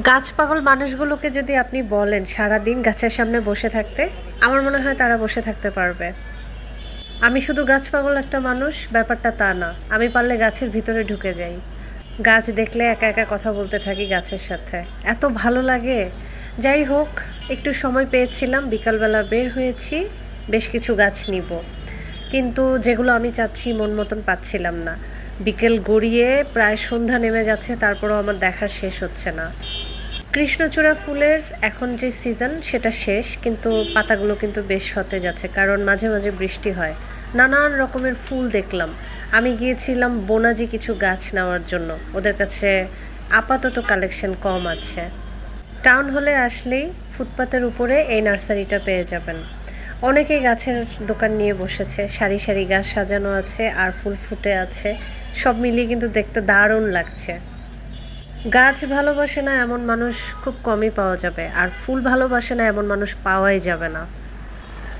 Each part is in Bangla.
গাছ পাগল মানুষগুলোকে যদি আপনি বলেন সারাদিন গাছের সামনে বসে থাকতে, আমার মনে হয় তারা বসে থাকতে পারবে। আমি শুধু গাছ পাগল একটা মানুষ, ব্যাপারটা তা না। আমি পারলে গাছের ভিতরে ঢুকে যাই, গাছ দেখলে একা একা কথা বলতে থাকি গাছের সাথে, এত ভালো লাগে। যাই হোক, একটু সময় পেয়েছিলাম, বিকালবেলা বের হয়েছি, বেশ কিছু গাছ নিব, কিন্তু যেগুলো আমি চাচ্ছি মন মতন পাচ্ছিলাম না। বিকেল গড়িয়ে প্রায় সন্ধ্যা নেমে যাচ্ছে, তারপরেও আমার দেখার শেষ হচ্ছে না। কৃষ্ণচূড়া ফুলের এখন যে সিজন সেটা শেষ, কিন্তু পাতাগুলো কিন্তু বেশ সতেজ আছে, কারণ মাঝে মাঝে বৃষ্টি হয়। নানান রকমের ফুল দেখলাম। আমি গিয়েছিলাম বনাজি কিছু গাছ নেওয়ার জন্য, ওদের কাছে আপাতত কালেকশন কম আছে। টাউন হলে আসলেই ফুটপাতের উপরে এই নার্সারিটা পেয়ে যাবেন। অনেকেই গাছের দোকান নিয়ে বসেছে, সারি সারি গাছ সাজানো আছে আর ফুল ফুটে আছে, সব মিলিয়ে কিন্তু দেখতে দারুণ লাগছে। গাছ ভালোবাসে না এমন মানুষ খুব কমই পাওয়া যাবে, আর ফুল ভালোবাসে না এমন মানুষ পাওয়াই যাবে না।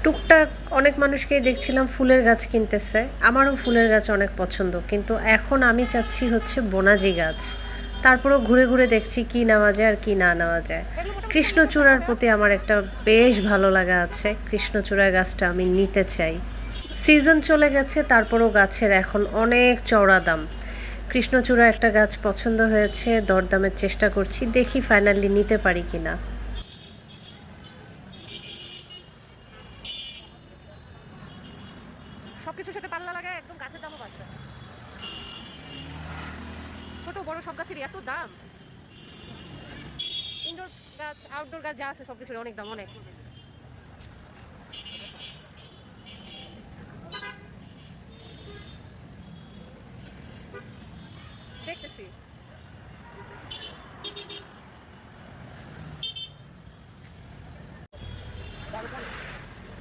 টুকটাক অনেক মানুষকেই দেখছিলাম ফুলের গাছ কিনতেছে, আমারও ফুলের গাছ অনেক পছন্দ, কিন্তু এখন আমি চাচ্ছি হচ্ছে বনাজি গাছ। তারপরেও ঘুরে ঘুরে দেখছি কি নেওয়া যায় আর কি না নেওয়া যায়। কৃষ্ণচূড়ার প্রতি আমার একটা বেশ ভালো লাগা আছে, কৃষ্ণচূড়ার গাছটা আমি নিতে চাই। সিজন চলে গেছে, তারপরও গাছের এখন অনেক চওড়া দাম। কৃষ্ণচূড়া একটা গাছ পছন্দ হয়েছে, দরদামের চেষ্টা করছি, দেখি ফাইনালি নিতে পারি কিনা। সবকিছুর সাথে পাল্লা লাগায় একদম গাছের দামও বাড়ছে। ছোট বড় সব গাছেরই এত দাম। ইনডোর গাছ আউটডোর গাছ যা আছে সবকিছুর অনেক দাম, অনেক। দেখতেছি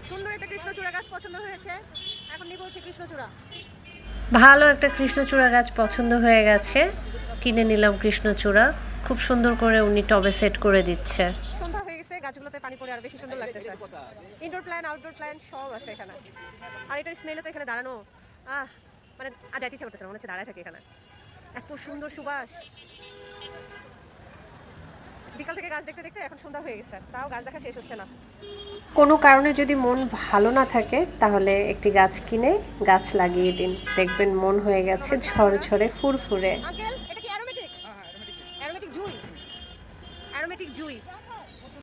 সুন্দর একটা কৃষ্ণচূড়া গাছ পছন্দ হয়েছে, এখন নিব হচ্ছে কৃষ্ণচূড়া। ভালো একটা কৃষ্ণচূড়া গাছ পছন্দ হয়ে গেছে, কিনে নিলাম কৃষ্ণচূড়া। খুব সুন্দর করে উনি টবে সেট করে দিচ্ছে। সন্ধ্যা হয়ে গেছে, গাছগুলোতে পানি পড়ে আর বেশি সুন্দর লাগতেছে। ইনডোর প্ল্যান্ট আউটডোর প্ল্যান্ট সব আছে এখানে। আর এটার স্মেলে তো এখানে দাঁড়ানো মানে আর যাইতে ইচ্ছা করতেছে না, মনে হচ্ছে দাঁড়ায় থাকে এখানে, এত সুন্দর সুবাস। বিকাল থেকে গাছ দেখতে দেখতে এখন সন্ধ্যা হয়ে গেছে, তাও গাছ দেখা শেষ হচ্ছে না। কোনো কারণে যদি মন ভালো না থাকে, তাহলে একটি গাছ কিনে গাছ লাগিয়ে দিন, দেখবেন মন হয়ে গেছে ঝরঝরে ফুরফুরে। আঙ্কেল